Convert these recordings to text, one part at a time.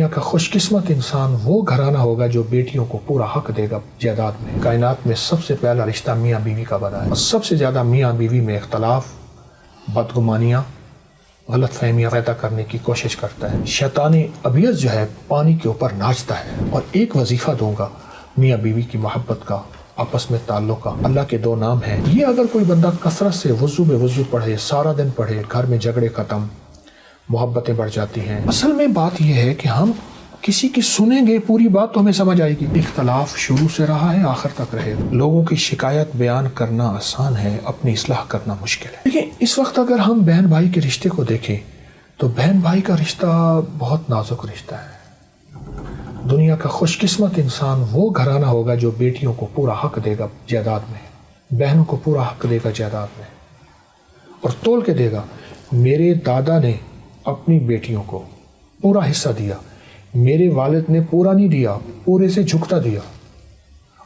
دنیا کا خوش قسمت انسان وہ گھرانہ ہوگا جو بیٹیوں کو پورا حق دے گا جائیداد میں۔ کائنات میں سب سے پہلا رشتہ میاں بیوی کا بنا ہے اور سب سے زیادہ میاں بیوی میں اختلاف، بدگمانیاں، غلط فہمیاں پیدا کرنے کی کوشش کرتا ہے۔ شیطان ابیض جو ہے پانی کے اوپر ناچتا ہے۔ اور ایک وظیفہ دوں گا میاں بیوی کی محبت کا، آپس میں تعلق کا۔ اللہ کے دو نام ہیں، یہ اگر کوئی بندہ کثرت سے وضو بے وضو پڑھے، سارا دن پڑھے، گھر میں جھگڑے ختم، محبتیں بڑھ جاتی ہیں۔ اصل میں بات یہ ہے کہ ہم کسی کی سنیں گے پوری بات تو ہمیں سمجھ آئے گی۔ اختلاف شروع سے رہا ہے، آخر تک رہے گا۔ لوگوں کی شکایت بیان کرنا آسان ہے، اپنی اصلاح کرنا مشکل ہے۔ لیکن اس وقت اگر ہم بہن بھائی کے رشتے کو دیکھیں تو بہن بھائی کا رشتہ بہت نازک رشتہ ہے۔ دنیا کا خوش قسمت انسان وہ گھرانہ ہوگا جو بیٹیوں کو پورا حق دے گا جائیداد میں، بہنوں کو پورا حق دے گا جائیداد میں، اور تول کے دے گا۔ میرے دادا نے اپنی بیٹیوں کو پورا حصہ دیا، میرے والد نے پورا نہیں دیا، پورے سے جھکتا دیا،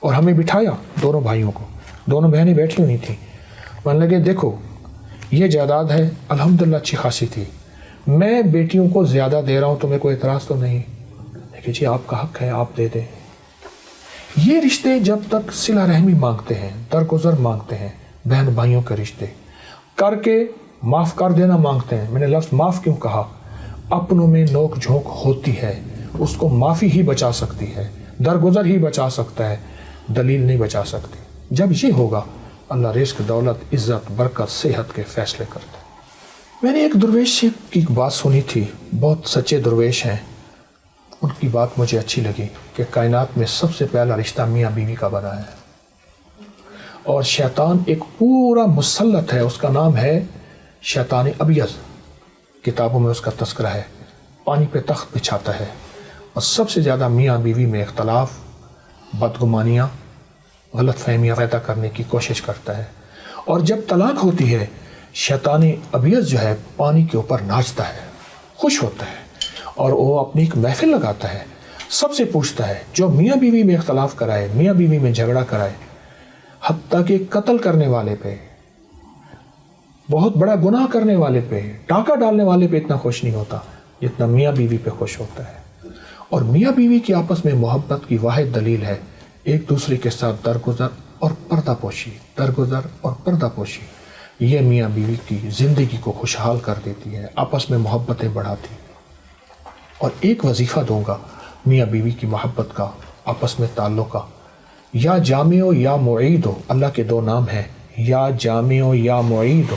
اور ہمیں بٹھایا دونوں بھائیوں کو، دونوں بہنیں بیٹھی ہوئی تھیں۔ من لگے دیکھو یہ جائیداد ہے، الحمدللہ اچھی خاصی تھی، میں بیٹیوں کو زیادہ دے رہا ہوں، تمہیں کوئی اعتراض تو نہیں؟ لیکن جی آپ کا حق ہے، آپ دے دیں۔ یہ رشتے جب تک صلہ رحمی مانگتے ہیں، درگزر مانگتے ہیں، بہن بھائیوں کے رشتے کر کے معاف کر دینا مانگتے ہیں۔ میں نے لفظ معاف کیوں کہا؟ اپنوں میں نوک جھونک ہوتی ہے، اس کو معافی ہی بچا سکتی ہے، درگزر ہی بچا سکتا ہے، دلیل نہیں بچا سکتی۔ جب یہ ہوگا اللہ رزق، دولت، عزت، برکت، صحت کے فیصلے کرتا ہے۔ میں نے ایک درویش کی بات سنی تھی، بہت سچے درویش ہیں، ان کی بات مجھے اچھی لگی کہ کائنات میں سب سے پہلا رشتہ میاں بیوی کا بنا ہے، اور شیطان ایک پورا مسلط ہے، اس کا نام ہے شیطان ابیض، کتابوں میں اس کا تذکرہ ہے، پانی پہ تخت بچھاتا ہے، اور سب سے زیادہ میاں بیوی میں اختلاف، بدگمانیاں، غلط فہمیاں پیدا کرنے کی کوشش کرتا ہے۔ اور جب طلاق ہوتی ہے، شیطان ابیض جو ہے پانی کے اوپر ناچتا ہے، خوش ہوتا ہے، اور وہ اپنی ایک محفل لگاتا ہے، سب سے پوچھتا ہے جو میاں بیوی میں اختلاف کرائے، میاں بیوی میں جھگڑا کرائے، حتیٰ کہ قتل کرنے والے پہ، بہت بڑا گناہ کرنے والے پہ، ٹاکا ڈالنے والے پہ اتنا خوش نہیں ہوتا جتنا میاں بیوی پہ خوش ہوتا ہے۔ اور میاں بیوی کی آپس میں محبت کی واحد دلیل ہے ایک دوسرے کے ساتھ درگزر اور پردہ پوشی، درگزر اور پردہ پوشی۔ یہ میاں بیوی کی زندگی کو خوشحال کر دیتی ہے، آپس میں محبتیں بڑھاتی۔ اور ایک وظیفہ دوں گا میاں بیوی کی محبت کا، آپس میں تعلق کا، یا جامع ہو یا معید ہو، اللہ کے دو نام ہیں، یا جامع ہو یا معید ہو۔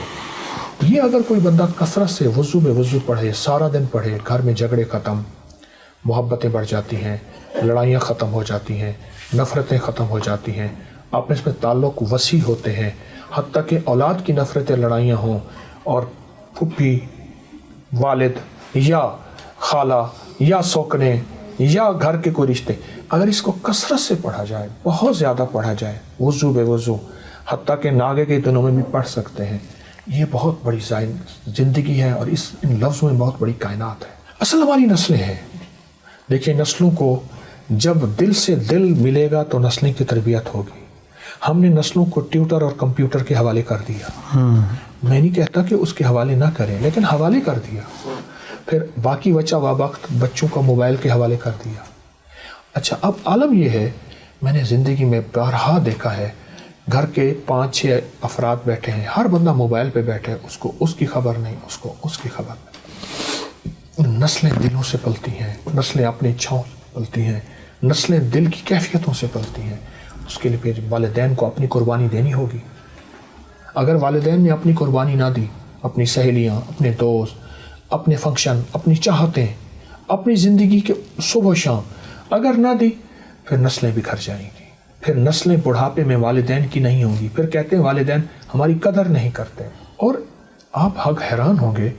یہ اگر کوئی بندہ کثرت سے وضو بے وضو پڑھے، سارا دن پڑھے، گھر میں جھگڑے ختم، محبتیں بڑھ جاتی ہیں، لڑائیاں ختم ہو جاتی ہیں، نفرتیں ختم ہو جاتی ہیں، آپس میں تعلق وسیع ہوتے ہیں، حتیٰ کہ اولاد کی نفرتیں، لڑائیاں ہوں، اور پھپھی، والد یا خالہ یا سوکنے یا گھر کے کوئی رشتے، اگر اس کو کثرت سے پڑھا جائے، بہت زیادہ پڑھا جائے، وضو بے وضو، حتیٰ کہ ناگے کے دنوں میں بھی پڑھ سکتے ہیں، یہ بہت بڑی زندگی ہے، اور ان لفظوں میں بہت بڑی کائنات ہے۔ اصل ہماری نسلیں ہیں، دیکھیں نسلوں کو جب دل سے دل ملے گا تو نسلیں کی تربیت ہوگی۔ ہم نے نسلوں کو ٹیوٹر اور کمپیوٹر کے حوالے کر دیا، میں نہیں کہتا کہ اس کے حوالے نہ کریں، لیکن حوالے کر دیا۔ پھر باقی بچہ وقت بچوں کا موبائل کے حوالے کر دیا۔ اچھا اب عالم یہ ہے، میں نے زندگی میں بارہا دیکھا ہے، گھر کے 5-6 افراد بیٹھے ہیں، ہر بندہ موبائل پہ بیٹھے، اس کو اس کی خبر نہیں، اس کو اس کی خبر نہیں۔ نسلیں دلوں سے پلتی ہیں، نسلیں اپنی اچھاؤں سے پلتی ہیں، نسلیں دل کی کیفیتوں سے پلتی ہیں۔ اس کے لیے پھر والدین کو اپنی قربانی دینی ہوگی۔ اگر والدین نے اپنی قربانی نہ دی، اپنی سہیلیاں، اپنے دوست، اپنے فنکشن، اپنی چاہتیں، اپنی زندگی کے صبح و شام اگر نہ دی، پھر نسلیں بکھر جائیں گی، پھر نسلیں بڑھاپے میں والدین کی نہیں ہوں گی، پھر کہتے ہیں والدین ہماری قدر نہیں کرتے۔ اور آپ حق حیران ہوں گے،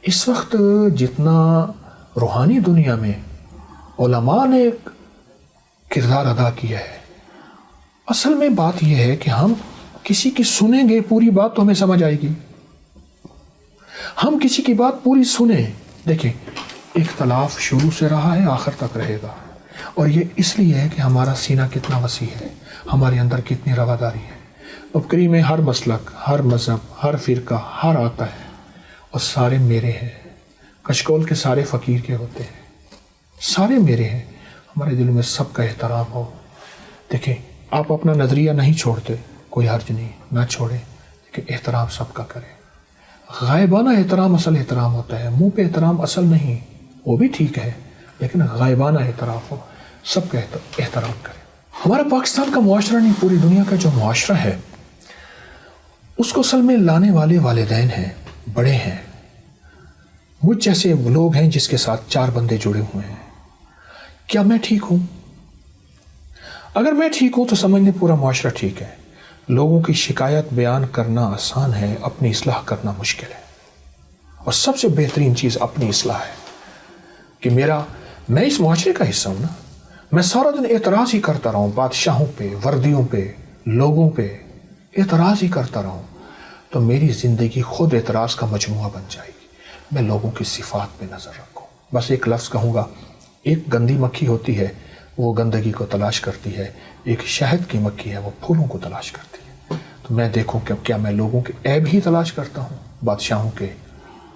اس وقت جتنا روحانی دنیا میں علماء نے کردار ادا کیا ہے، اصل میں بات یہ ہے کہ ہم کسی کی سنیں گے پوری بات تو ہمیں سمجھ آئے گی، ہم کسی کی بات پوری سنیں۔ دیکھیں اختلاف شروع سے رہا ہے، آخر تک رہے گا، اور یہ اس لیے ہے کہ ہمارا سینہ کتنا وسیع ہے، ہمارے اندر کتنی رواداری ہے۔ بکری میں ہر مسلک، ہر مذہب، ہر فرقہ، ہر آتا ہے، اور سارے میرے ہیں، کشکول کے سارے فقیر کے ہوتے ہیں۔ سارے میرے ہیں، ہمارے دل میں سب کا احترام ہو۔ دیکھیں آپ اپنا نظریہ نہیں چھوڑتے، کوئی حرج نہیں، نہ چھوڑیں، لیکن احترام سب کا کریں۔ غائبانہ احترام اصل احترام ہوتا ہے، منہ پہ احترام اصل نہیں، وہ بھی ٹھیک ہے، لیکن غائبانہ احترام ہو، سب کا احترام کریں۔ ہمارا پاکستان کا معاشرہ نہیں، پوری دنیا کا جو معاشرہ ہے اس کو اصل میں لانے والے والدین ہیں، بڑے ہیں، مجھ جیسے لوگ ہیں جس کے ساتھ 4 بندے جڑے ہوئے ہیں۔ کیا میں ٹھیک ہوں؟ اگر میں ٹھیک ہوں تو سمجھ لیں پورا معاشرہ ٹھیک ہے۔ لوگوں کی شکایت بیان کرنا آسان ہے، اپنی اصلاح کرنا مشکل ہے، اور سب سے بہترین چیز اپنی اصلاح ہے کہ میں اس معاشرے کا حصہ ہوں نا، میں سارا دن اعتراض ہی کرتا رہوں، بادشاہوں پہ، وردیوں پہ، لوگوں پہ اعتراض ہی کرتا رہوں، تو میری زندگی خود اعتراض کا مجموعہ بن جائے گی۔ میں لوگوں کی صفات پہ نظر رکھوں۔ بس ایک لفظ کہوں گا، ایک گندی مکھی ہوتی ہے وہ گندگی کو تلاش کرتی ہے، ایک شہد کی مکھی ہے وہ پھولوں کو تلاش کرتی ہے۔ تو میں دیکھوں کہ کیا میں لوگوں کے عیب ہی تلاش کرتا ہوں، بادشاہوں کے،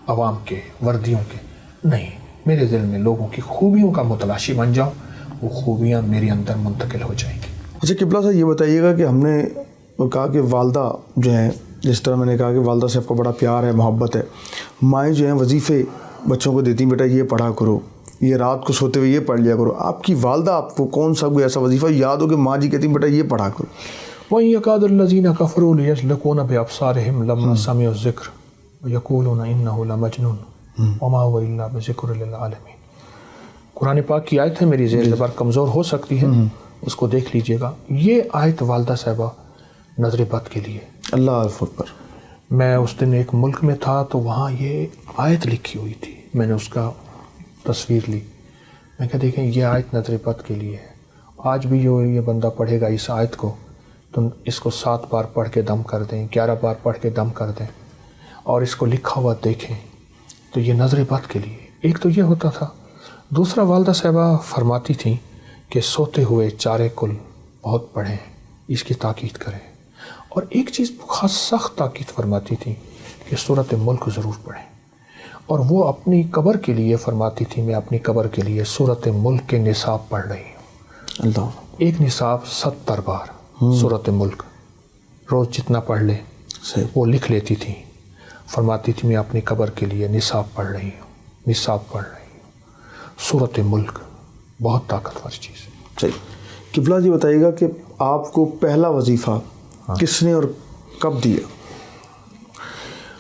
عوام کے، وردیوں کے؟ نہیں، میرے دل میں لوگوں کی خوبیوں کا متلاشی بن جاؤں، وہ خوبیاں میرے اندر منتقل ہو جائیں گی۔ اچھا قبلہ صاحب، یہ بتائیے گا کہ ہم نے کہا کہ والدہ جو ہیں، جس طرح میں نے کہا کہ والدہ سے آپ کا بڑا پیار ہے، محبت ہے، مائیں جو ہیں وظیفے بچوں کو دیتی ہیں، بیٹا یہ پڑھا کرو، یہ رات کو سوتے ہوئے یہ پڑھ لیا کرو۔ آپ کی والدہ آپ کو کون سا کوئی ایسا وظیفہ یاد ہو کہ ماں جی کہتی ہیں بیٹا یہ پڑھا کرو؟ وَإِن يَكَادُ الَّذِينَ كَفَرُوا لَيُزْلِقُونَ بِأَبْصَارِهِمْ لَمَّا سَمِعُوا الذِّكْرَ وَيَقُولُونَ إِنَّهُ لَمَجْنُونٌ وَمَا هُوَ إِلَّا بِذِكْرٍ لِلْعَالَمِينَ۔ قرآن پاک کی آیت ہے، میری زیر زبر کمزور ہو سکتی ہے، اس کو دیکھ لیجئے گا۔ یہ آیت والدہ صاحبہ نظر بد کے لیے۔ اللہ اکبر۔ میں اس دن ایک ملک میں تھا تو وہاں یہ آیت لکھی ہوئی تھی، میں نے اس کا تصویر لی، میں کہا دیکھیں یہ آیت نظر بد کے لیے ہے۔ آج بھی جو یہ بندہ پڑھے گا اس آیت کو تو اس کو 7 بار پڑھ کے دم کر دیں، 11 بار پڑھ کے دم کر دیں، اور اس کو لکھا ہوا دیکھیں تو یہ نظر بد کے لیے۔ ایک تو یہ ہوتا تھا، دوسرا والدہ صاحبہ فرماتی تھیں کہ سوتے ہوئے چارے کل بہت پڑھیں، اس کی تاکید کریں، اور ایک چیز خاص سخت تاکید فرماتی تھیں کہ سورۃ ملک ضرور پڑھیں، اور وہ اپنی قبر کے لیے فرماتی تھی، میں اپنی قبر کے لیے سورۃ ملک کے نصاب پڑھ رہی ہوں۔ اللہ، ایک نصاب 70 بار سورۃ ملک، روز جتنا پڑھ لے وہ لکھ لیتی تھی، فرماتی تھی میں اپنی قبر کے لیے نصاب پڑھ رہی ہوں، نصاب پڑھ رہی ہوں۔ سورۃ ملک بہت طاقتور چیز ہے۔ صحیح۔ قبلہ جی بتائیے گا کہ آپ کو پہلا وظیفہ کس نے اور کب دیا؟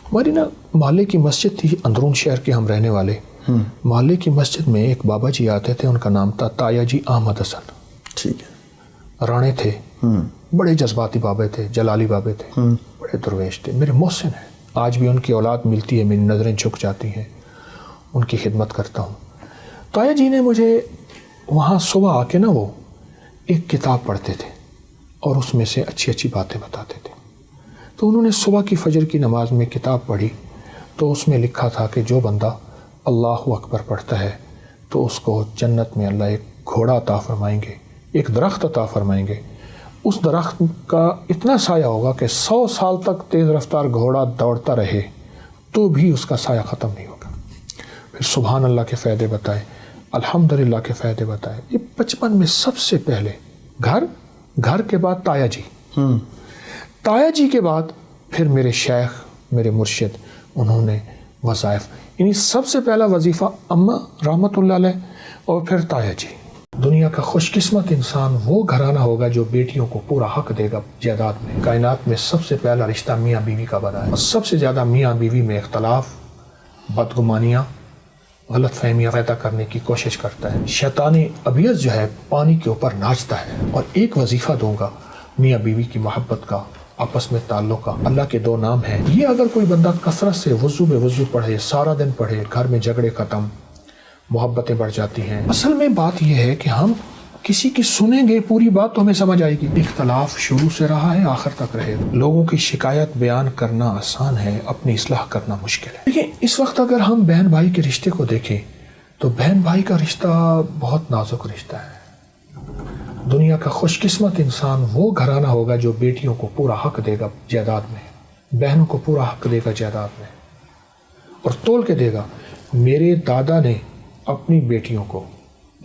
ہماری نا محلے کی مسجد تھی، اندرون شہر کے ہم رہنے والے، محلے کی مسجد میں ایک بابا جی آتے تھے، ان کا نام تھا تایا جی احمد حسن، ٹھیک ہے، رانے تھے، بڑے جذباتی بابے تھے، جلالی بابے تھے، بڑے درویش تھے، میرے محسن ہیں، آج بھی ان کی اولاد ملتی ہے میری نظریں جھک جاتی ہیں، ان کی خدمت کرتا ہوں۔ تایا جی نے مجھے وہاں صبح آ کے نا وہ ایک کتاب پڑھتے تھے اور اس میں سے اچھی اچھی باتیں بتاتے تھے، تو انہوں نے صبح کی فجر کی نماز میں کتاب پڑھی تو اس میں لکھا تھا کہ جو بندہ اللہ اکبر پڑھتا ہے تو اس کو جنت میں اللہ ایک گھوڑا عطا فرمائیں گے، ایک درخت عطا فرمائیں گے، اس درخت کا اتنا سایہ ہوگا کہ 100 سال تک تیز رفتار گھوڑا دوڑتا رہے تو بھی اس کا سایہ ختم نہیں ہوگا۔ پھر سبحان اللہ کے فائدے بتائے، الحمدللہ کے فائدے بتائے۔ یہ 55 میں سب سے پہلے گھر کے بعد تایا جی، تایا جی کے بعد پھر میرے شیخ، میرے مرشد، انہوں نے وظائف، یعنی سب سے پہلا وظیفہ اماں رحمۃ اللہ علیہ اور پھر تایا جی۔ دنیا کا خوش قسمت انسان وہ گھرانہ ہوگا جو بیٹیوں کو پورا حق دے گا جائیداد میں۔ کائنات میں سب سے پہلا رشتہ میاں بیوی کا بنا ہے، اور سب سے زیادہ میاں بیوی میں اختلاف، بدگمانیاں، غلط فہمیاں پیدا کرنے کی کوشش کرتا ہے۔ شیطان ابیض جو ہے پانی کے اوپر ناچتا ہے۔ اور ایک وظیفہ دوں گا میاں بیوی کی محبت کا، آپس میں تعلق کا۔ اللہ کے 2 نام ہیں، یہ اگر کوئی بندہ کثرت سے وضو بے وضو پڑھے، سارا دن پڑھے، گھر میں جھگڑے ختم، محبتیں بڑھ جاتی ہیں۔ اصل میں بات یہ ہے کہ ہم کسی کی سنیں گے پوری بات تو ہمیں سمجھ آئے گی۔ اختلاف شروع سے رہا ہے، آخر تک رہے گا۔ لوگوں کی شکایت بیان کرنا آسان ہے، اپنی اصلاح کرنا مشکل ہے۔ لیکن اس وقت اگر ہم بہن بھائی کے رشتے کو دیکھیں تو بہن بھائی کا رشتہ بہت نازک رشتہ ہے۔ دنیا کا خوش قسمت انسان وہ گھرانہ ہوگا جو بیٹیوں کو پورا حق دے گا جائیداد میں، بہنوں کو پورا حق دے گا جائیداد میں، اور تول کے دے گا۔ میرے دادا نے اپنی بیٹیوں کو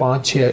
5-6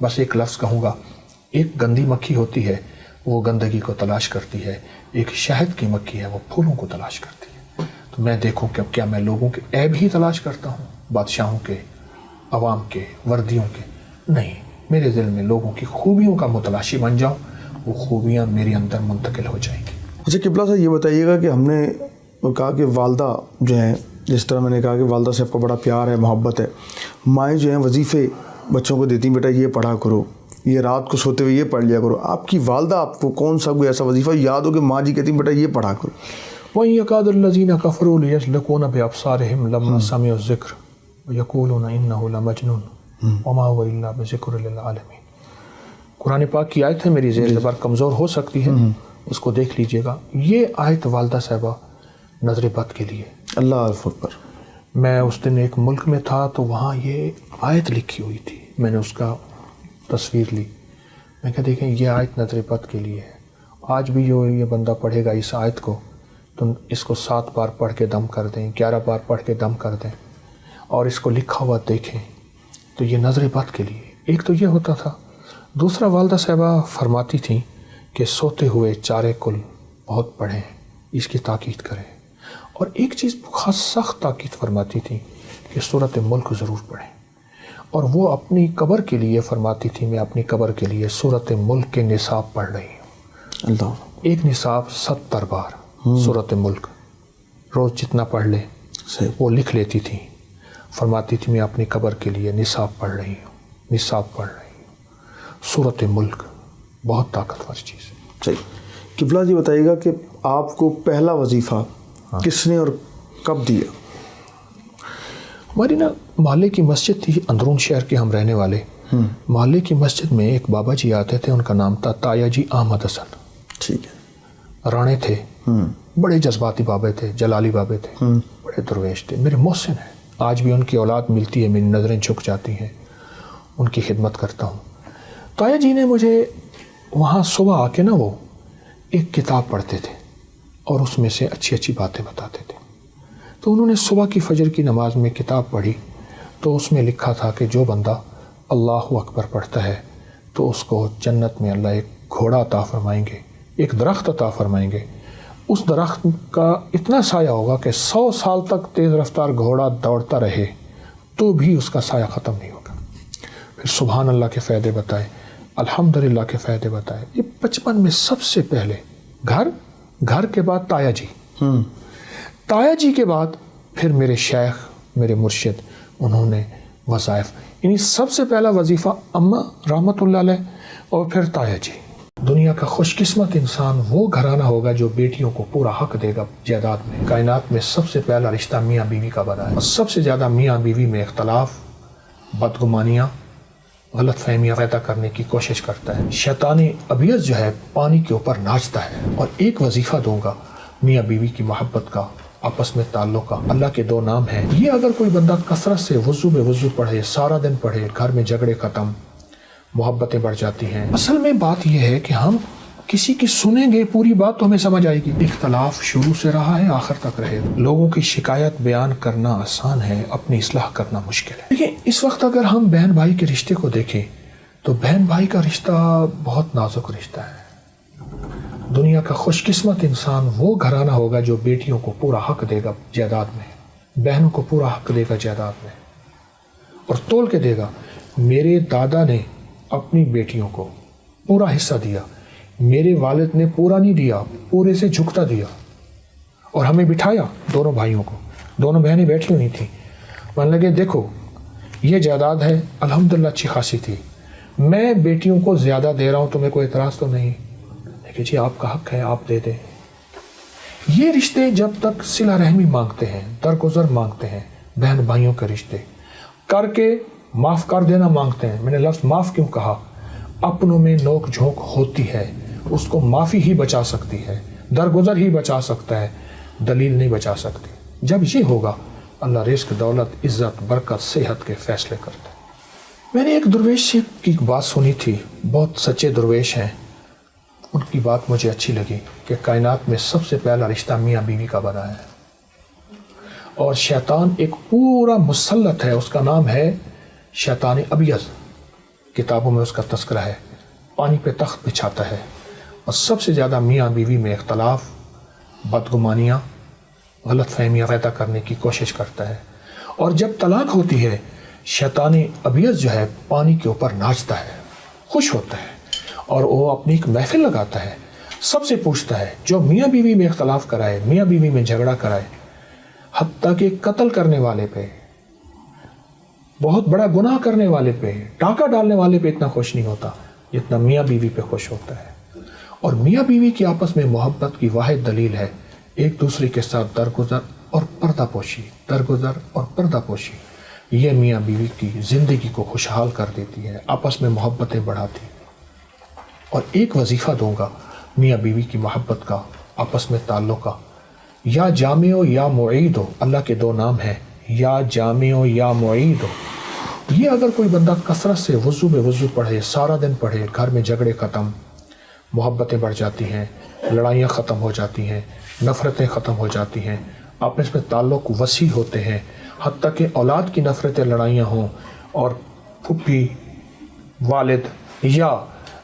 بس ایک لفظ کہوں گا، ایک گندی مکھی ہوتی ہے وہ گندگی کو تلاش کرتی ہے، ایک شہد کی مکھی ہے وہ پھولوں کو تلاش کرتی ہے۔ تو میں دیکھوں کہ کیا میں لوگوں کے عیب ہی تلاش کرتا ہوں، بادشاہوں کے، عوام کے، وردیوں کے؟ نہیں، میرے دل میں لوگوں کی خوبیوں کا متلاشی بن جاؤں، وہ خوبیاں میرے اندر منتقل ہو جائیں گی۔ اچھا قبلہ صاحب یہ بتائیے گا کہ ہم نے کہا کہ والدہ جو ہیں، جس طرح میں نے کہا کہ والدہ سے آپ کا بڑا پیار ہے، محبت ہے، مائیں جو ہیں وظیفے بچوں کو دیتی ہیں، بیٹا یہ پڑھا کرو، یہ رات کو سوتے ہوئے یہ پڑھ لیا کرو، آپ کی والدہ آپ کو کون سا کوئی ایسا وظیفہ یاد ہو کہ ماں جی کہتی ہیں بیٹا یہ پڑھا کرو؟ وَإِن يَكَادُ الَّذِينَ كَفَرُوا لِيَزْلِقُونَ بِأَبْصَارِهِمْ لَمَّا سَمِعُوا الذِّكْرَ وَيَقُولُونَ إِنَّهُ لَمَجْنُونٌ وَمَا هُوَ إِلَّا بِذِكْرٍ لِلْعَالَمِينَ۔ قرآن پاک کی آیت ہے، میری زیر زبر کمزور ہو سکتی ہے، اس کو دیکھ لیجئے گا۔ یہ آیت والدہ صاحبہ نظر بد کے لیے۔ اللہ اکبر۔ میں اس دن ایک ملک میں تھا تو وہاں یہ آیت لکھی ہوئی تھی، میں نے اس کا تصویر لی، میں کہا دیکھیں یہ آیت نظر بد کے لیے ہے۔ آج بھی جو یہ بندہ پڑھے گا اس آیت کو تو اس کو 7 بار پڑھ کے دم کر دیں، 11 بار پڑھ کے دم کر دیں اور اس کو لکھا ہوا دیکھیں تو یہ نظر بد کے لیے۔ ایک تو یہ ہوتا تھا، دوسرا والدہ صاحبہ فرماتی تھیں کہ سوتے ہوئے چارے کل بہت پڑھیں، اس کی تاکید کریں، اور ایک چیز خاص سخت تاکید فرماتی تھیں کہ سورۃ ملک ضرور پڑھیں، اور وہ اپنی قبر کے لیے فرماتی تھی میں اپنی قبر کے لیے سورۃ ملک کے نصاب پڑھ رہی ہوں۔ اللہ، ایک نصاب 70 بار سورۃ ملک، روز جتنا پڑھ لے صحیح۔ وہ لکھ لیتی تھی، فرماتی تھی میں اپنی قبر کے لیے نصاب پڑھ رہی ہوں، نصاب پڑھ رہی ہوں۔ سورۃ ملک بہت طاقتور چیز ہے۔ صحیح۔ قبلہ جی بتائیے گا کہ آپ کو پہلا وظیفہ کس نے اور کب دیا؟ ہماری نا محلے کی مسجد تھی، اندرون شہر کے ہم رہنے والے، محلے کی مسجد میں ایک بابا جی آتے تھے، ان کا نام تھا تایا جی احمد حسن، ٹھیک ہے، رانے تھے، بڑے جذباتی بابے تھے، جلالی بابے تھے، بڑے درویش تھے، میرے محسن ہیں، آج بھی ان کی اولاد ملتی ہے میری نظریں جھک جاتی ہیں، ان کی خدمت کرتا ہوں۔ تایا جی نے مجھے وہاں صبح آ کے نا وہ ایک کتاب پڑھتے تھے اور اس میں سے اچھی اچھی باتیں بتاتے تھے، تو انہوں نے صبح کی فجر کی نماز میں کتاب پڑھی تو اس میں لکھا تھا کہ جو بندہ اللہ اکبر پڑھتا ہے تو اس کو جنت میں اللہ ایک گھوڑا عطا فرمائیں گے، ایک درخت عطا فرمائیں گے، اس درخت کا اتنا سایہ ہوگا کہ 100 سال تک تیز رفتار گھوڑا دوڑتا رہے تو بھی اس کا سایہ ختم نہیں ہوگا۔ پھر سبحان اللہ کے فائدے بتائے، الحمدللہ کے فائدے بتائے۔ یہ 55 میں سب سے پہلے گھر کے بعد تایا جی، تایا جی کے بعد پھر میرے شیخ، میرے مرشد، انہوں نے وظائف، یعنی سب سے پہلا وظیفہ اماں رحمت اللہ علیہ اور پھر تایا جی۔ دنیا کا خوش قسمت انسان وہ گھرانہ ہوگا جو بیٹیوں کو پورا حق دے گا جائیداد میں۔ کائنات میں سب سے پہلا رشتہ میاں بیوی کا بنا ہے، اور سب سے زیادہ میاں بیوی میں اختلاف، بدگمانیاں، غلط فہمیاں پیدا کرنے کی کوشش کرتا ہے۔ شیطان ابیض جو ہے پانی کے اوپر ناچتا ہے۔ اور ایک وظیفہ دوں گا میاں بیوی کی محبت کا، آپس میں تعلق کا، اللہ کے 2 نام ہیں، یہ اگر کوئی بندہ کثرت سے وضو بے وضو پڑھے، سارا دن پڑھے، گھر میں جھگڑے ختم، محبتیں بڑھ جاتی ہیں۔ اصل میں بات یہ ہے کہ ہم کسی کی سنیں گے پوری بات تو ہمیں سمجھ آئے گی۔ اختلاف شروع سے رہا ہے، آخر تک رہے گا۔ لوگوں کی شکایت بیان کرنا آسان ہے، اپنی اصلاح کرنا مشکل ہے۔ دیکھیں اس وقت اگر ہم بہن بھائی کے رشتے کو دیکھیں تو بہن بھائی کا رشتہ بہت نازک رشتہ ہے۔ دنیا کا خوش قسمت انسان وہ گھرانہ ہوگا جو بیٹیوں کو پورا حق دے گا جائیداد میں، بہنوں کو پورا حق دے گا جائیداد میں، اور تول کے دے گا۔ میرے دادا نے اپنی بیٹیوں کو پورا حصہ دیا، میرے والد نے پورا نہیں دیا، پورے سے جھکتا دیا، اور ہمیں بٹھایا دونوں بھائیوں کو، دونوں بہنیں بیٹھی ہوئی تھیں، مان لگے دیکھو یہ جائیداد ہے، الحمدللہ اچھی خاصی تھی، میں بیٹیوں کو زیادہ دے رہا ہوں، تمہیں کوئی اعتراض تو نہیں؟ کہ جی آپ کا حق ہے، آپ دے دیں۔ یہ رشتے جب تک صلہ رحمی مانگتے ہیں، درگزر مانگتے ہیں، بہن بھائیوں کے رشتے کر کے معاف کر دینا مانگتے ہیں۔ میں نے لفظ معاف کیوں کہا؟ اپنوں میں نوک جھونک ہوتی ہے، اس کو معافی ہی بچا سکتی ہے، درگزر ہی بچا سکتا ہے، دلیل نہیں بچا سکتی۔ جب یہ ہوگا اللہ رزق، دولت، عزت، برکت، صحت کے فیصلے کرتا ہے۔ میں نے ایک درویش کی بات سنی تھی، بہت سچے درویش ہیں، ان کی بات مجھے اچھی لگی کہ کائنات میں سب سے پہلا رشتہ میاں بیوی کا بنا ہے، اور شیطان ایک پورا مسلط ہے، اس کا نام ہے شیطان ابیض، کتابوں میں اس کا تذکرہ ہے، پانی پہ تخت بچھاتا ہے، اور سب سے زیادہ میاں بیوی میں اختلاف، بدگمانیاں، غلط فہمیاں پیدا کرنے کی کوشش کرتا ہے۔ اور جب طلاق ہوتی ہے، شیطان ابیض جو ہے پانی کے اوپر ناچتا ہے، خوش ہوتا ہے، اور وہ اپنی ایک محفل لگاتا ہے، سب سے پوچھتا ہے جو میاں بیوی میں اختلاف کرائے، میاں بیوی میں جھگڑا کرائے، حتیٰ کہ قتل کرنے والے پہ، بہت بڑا گناہ کرنے والے پہ، ٹاکا ڈالنے والے پہ اتنا خوش نہیں ہوتا جتنا میاں بیوی پہ خوش ہوتا ہے۔ اور میاں بیوی کی آپس میں محبت کی واحد دلیل ہے ایک دوسرے کے ساتھ درگزر اور پردہ پوشی، درگزر اور پردہ پوشی۔ یہ میاں بیوی کی زندگی کو خوشحال کر دیتی ہے، آپس میں محبتیں بڑھاتی۔ اور ایک وظیفہ دوں گا میاں بیوی کی محبت کا، آپس میں تعلق کا، یا جامع ہو یا معید ہو، اللہ کے دو نام ہیں، یا جامع ہو یا معید ہو۔ یہ اگر کوئی بندہ کثرت سے وضو بے وضو پڑھے، سارا دن پڑھے، گھر میں جھگڑے ختم، محبتیں بڑھ جاتی ہیں، لڑائیاں ختم ہو جاتی ہیں، نفرتیں ختم ہو جاتی ہیں، آپس میں تعلق وسیع ہوتے ہیں، حتیٰ کہ اولاد کی نفرتیں لڑائیاں ہوں، اور پھپھی، والد یا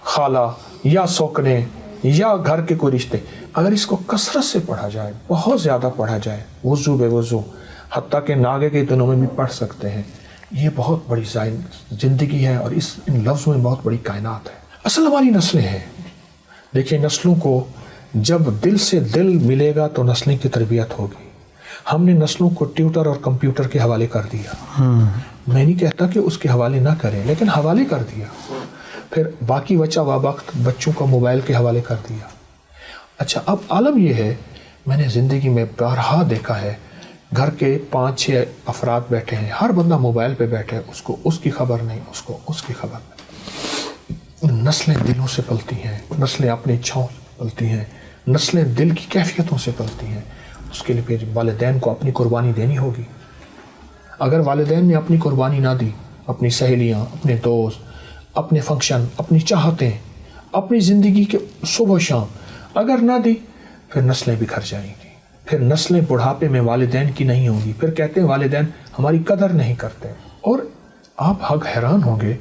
خالہ یا سوکنے یا گھر کے کوئی رشتے، اگر اس کو کثرت سے پڑھا جائے، بہت زیادہ پڑھا جائے، وضو بے وضو، حتیٰ کہ ناگے کے دنوں میں بھی پڑھ سکتے ہیں، یہ بہت بڑی زندگی ہے، اور ان لفظوں میں بہت بڑی کائنات ہے۔ اصل ہماری نسلیں ہیں، دیکھیں نسلوں کو جب دل سے دل ملے گا تو نسلیں کی تربیت ہوگی۔ ہم نے نسلوں کو ٹیوٹر اور کمپیوٹر کے حوالے کر دیا، میں نہیں کہتا کہ اس کے حوالے نہ کریں، لیکن حوالے کر دیا، پھر باقی بچہ وقت بچوں کو موبائل کے حوالے کر دیا۔ اچھا، اب عالم یہ ہے، میں نے زندگی میں بارہا دیکھا ہے، گھر کے 5-6 افراد بیٹھے ہیں، ہر بندہ موبائل پہ بیٹھے، اس کو اس کی خبر نہیں، اس کو اس کی خبر نہیں۔ نسلیں دلوں سے پلتی ہیں، نسلیں اپنی اچھاؤں سے پلتی ہیں، نسلیں دل کی کیفیتوں سے پلتی ہیں۔ اس کے لیے پھر والدین کو اپنی قربانی دینی ہوگی۔ اگر والدین نے اپنی قربانی نہ دی، اپنی سہیلیاں، اپنے دوست، اپنے فنکشن، اپنی چاہتیں، اپنی زندگی کے صبح و شام اگر نہ دی، پھر نسلیں بکھر جائیں گی، پھر نسلیں بڑھاپے میں والدین کی نہیں ہوں گی، پھر کہتے ہیں والدین ہماری قدر نہیں کرتے۔ اور آپ حق حیران ہوں گے